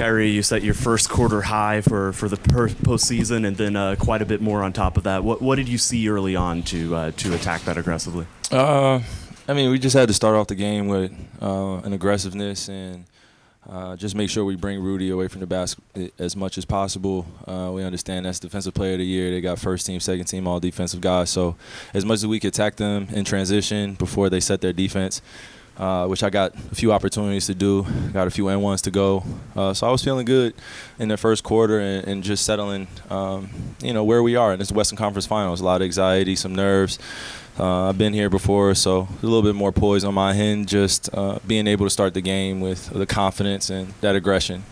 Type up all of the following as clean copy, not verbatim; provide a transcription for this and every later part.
Kyrie, you set your first quarter high for the postseason, and then quite a bit more on top of that. What did you see early on to attack that aggressively? We just had to start off the game with an aggressiveness and just make sure we bring Rudy away from the basket as much as possible. We understand that's Defensive Player of the Year. They got first team, second team, all defensive guys. So as much as we could attack them in transition before they set their defense, which I got a few opportunities to do, got a few N1s to go. So I was feeling good in the first quarter and just settling, where we are in this Western Conference Finals. A lot of anxiety, some nerves. I've been here before, so a little bit more poise on my end, just being able to start the game with the confidence and that aggression,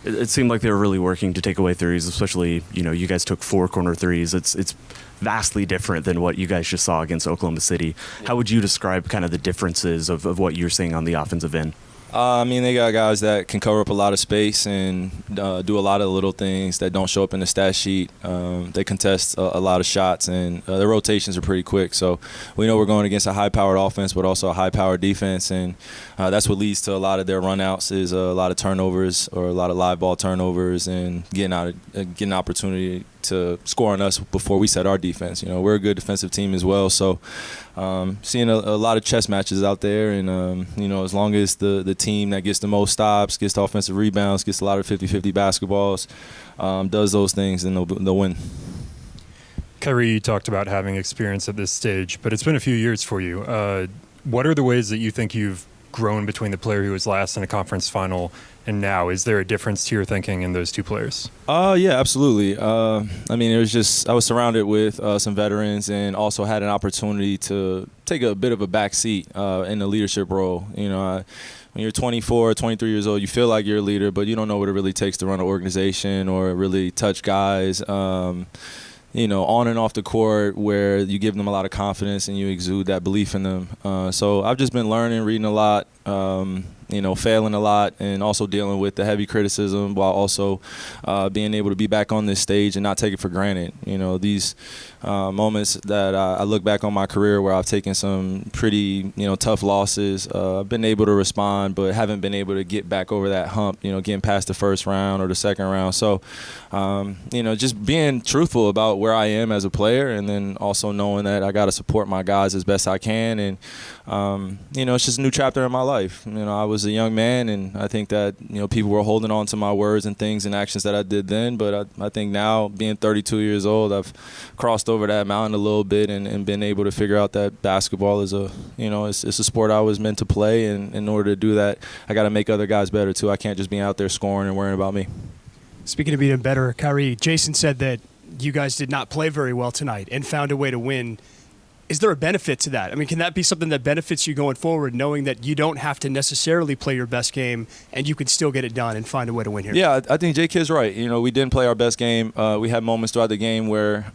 It seemed like they were really working to take away threes, especially, you guys took 4 corner threes. It's vastly different than what you guys just saw against Oklahoma City. How would you describe kind of the differences of what you're seeing on the offensive end? They got guys that can cover up a lot of space and do a lot of little things that don't show up in the stat sheet. They contest a lot of shots, and their rotations are pretty quick. So we know we're going against a high-powered offense, but also a high-powered defense, and that's what leads to a lot of their run-outs is a lot of turnovers or a lot of live ball turnovers and getting an opportunity to score on us before we set our defense. We're a good defensive team as well, so seeing a lot of chess matches out there, and as long as the team that gets the most stops, gets the offensive rebounds, gets a lot of 50-50 basketballs, does those things, then they'll win. Kyrie, you talked about having experience at this stage, but it's been a few years for you. What are the ways that you think you've grown between the player who was last in a conference final and now? Is there a difference to your thinking in those two players? Yeah, absolutely. It was just I was surrounded with some veterans and also had an opportunity to take a bit of a back seat in the leadership role. When you're 24, 23 years old, you feel like you're a leader, but you don't know what it really takes to run an organization or really touch guys. On and off the court, where you give them a lot of confidence and you exude that belief in them. So I've just been learning, reading a lot, failing a lot, and also dealing with the heavy criticism while also being able to be back on this stage and not take it for granted. These moments that I look back on my career where I've taken some pretty, tough losses. I've been able to respond, but haven't been able to get back over that hump, getting past the first round or the second round. So, just being truthful about where I am as a player, and then also knowing that I got to support my guys as best I can. And, it's just a new chapter in my life. I was a young man, and I think that, people were holding on to my words and things and actions that I did then. But I think now, being 32 years old, I've crossed over that mountain a little bit and been able to figure out that basketball is it's a sport I was meant to play. And in order to do that, I got to make other guys better too. I can't just be out there scoring and worrying about me. Speaking of being better, Kyrie, Jason said that you guys did not play very well tonight and found a way to win. Is there a benefit to that? Can that be something that benefits you going forward, knowing that you don't have to necessarily play your best game and you can still get it done and find a way to win here? Yeah, I think J-Kid's right. We didn't play our best game. We had moments throughout the game where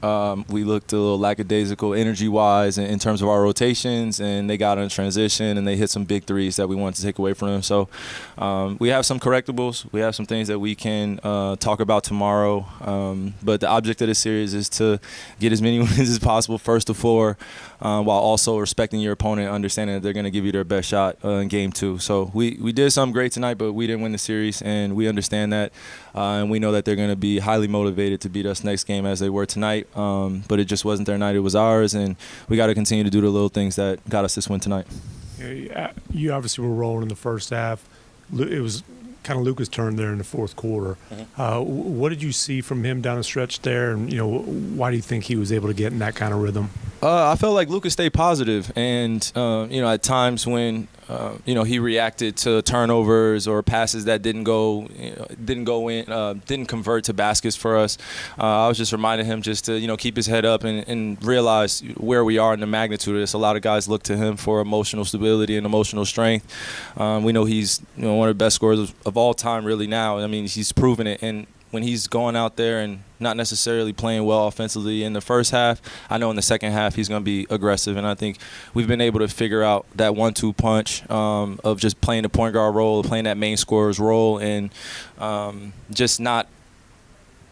we looked a little lackadaisical energy-wise in terms of our rotations, and they got in transition and they hit some big threes that we wanted to take away from them. So we have some correctables. We have some things that we can talk about tomorrow. But the object of this series is to get as many wins as possible, first to 4. While also respecting your opponent, understanding that they're going to give you their best shot in game 2. So we did something great tonight, but we didn't win the series, and we understand that. And we know that they're going to be highly motivated to beat us next game as they were tonight. But it just wasn't their night, it was ours, and we got to continue to do the little things that got us this win tonight. You obviously were rolling in the first half. It was kind of Luka's turn there in the fourth quarter. What did you see from him down the stretch there, and why do you think he was able to get in that kind of rhythm? I felt like Luka stayed positive, and at times when he reacted to turnovers or passes that didn't convert to baskets for us. I was just reminding him just to keep his head up and realize where we are in the magnitude of this. A lot of guys look to him for emotional stability and emotional strength. We know he's one of the best scorers of all time really now. He's proven it, and when he's going out there and not necessarily playing well offensively in the first half, I know in the second half he's going to be aggressive. And I think we've been able to figure out that 1-2 punch of just playing the point guard role, playing that main scorer's role, and just not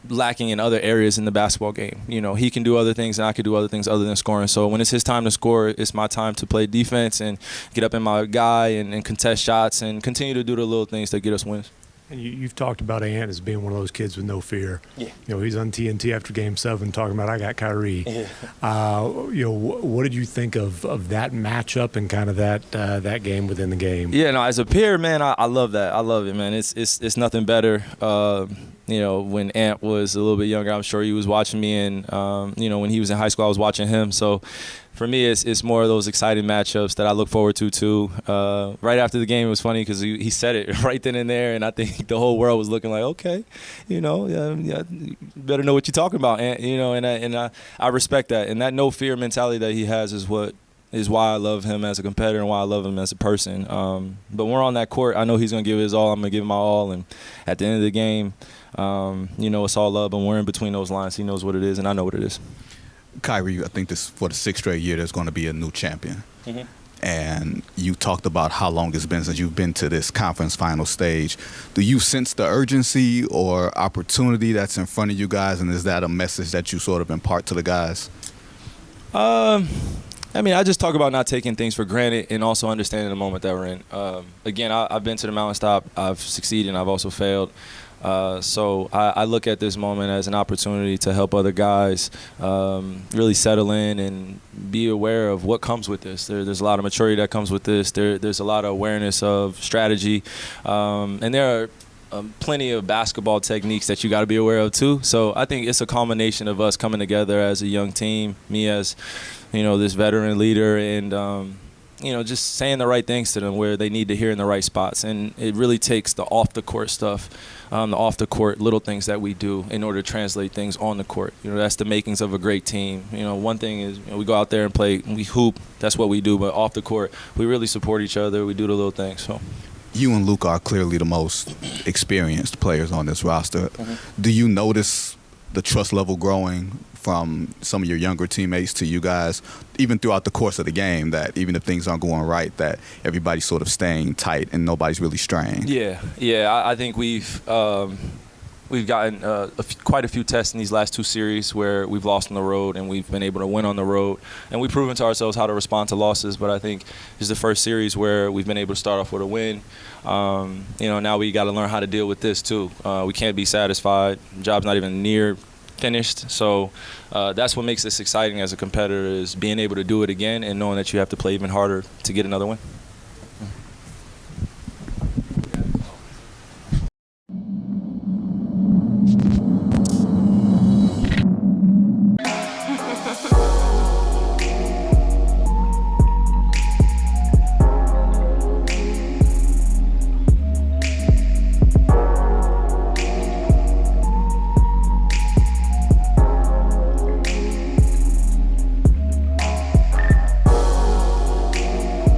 lacking in other areas in the basketball game. He can do other things and I can do other things other than scoring. So when it's his time to score, it's my time to play defense and get up in my guy and contest shots and continue to do the little things that get us wins. And you've talked about Ant as being one of those kids with no fear. Yeah. He's on TNT after Game 7 talking about, I got Kyrie. Yeah. What did you think of that matchup and kind of that game within the game? Yeah, no, as a peer, man, I love that. I love it, man. It's nothing better. When Ant was a little bit younger, I'm sure he was watching me, and when he was in high school, I was watching him. So for me, it's more of those exciting matchups that I look forward to too. Right after the game, it was funny because he said it right then and there, and I think the whole world was looking like, okay, you better know what you're talking about, and I respect that, and that no fear mentality that he has is why I love him as a competitor and why I love him as a person. But when we're on that court, I know he's going to give his all. I'm going to give him my all. And at the end of the game, it's all love. And we're in between those lines. He knows what it is, and I know what it is. Kyrie, I think this for the 6th straight year, there's going to be a new champion. Mm-hmm. And you talked about how long it's been since you've been to this conference final stage. Do you sense the urgency or opportunity that's in front of you guys, and is that a message that you sort of impart to the guys? I just talk about not taking things for granted and also understanding the moment that we're in. Again, I've been to the mountaintop. I've succeeded and I've also failed. So I look at this moment as an opportunity to help other guys really settle in and be aware of what comes with this. There's a lot of maturity that comes with this. There's a lot of awareness of strategy. And there are plenty of basketball techniques that you got to be aware of too. So I think it's a combination of us coming together as a young team, me as, this veteran leader, and just saying the right things to them where they need to hear in the right spots. And it really takes the off-the-court stuff, the off-the-court little things that we do in order to translate things on the court. That's the makings of a great team. One thing is we go out there and play, we hoop, that's what we do. But off the court, we really support each other. We do the little things. So. You and Luka are clearly the most experienced players on this roster. Mm-hmm. Do you notice the trust level growing from some of your younger teammates to you guys, even throughout the course of the game, that even if things aren't going right, that everybody's sort of staying tight and nobody's really straying? Yeah. I think we've gotten quite a few tests in these last 2 series where we've lost on the road and we've been able to win on the road. And we've proven to ourselves how to respond to losses. But I think this is the first series where we've been able to start off with a win. Now we got to learn how to deal with this too. We can't be satisfied. The job's not even near finished. So that's what makes this exciting as a competitor, is being able to do it again and knowing that you have to play even harder to get another win.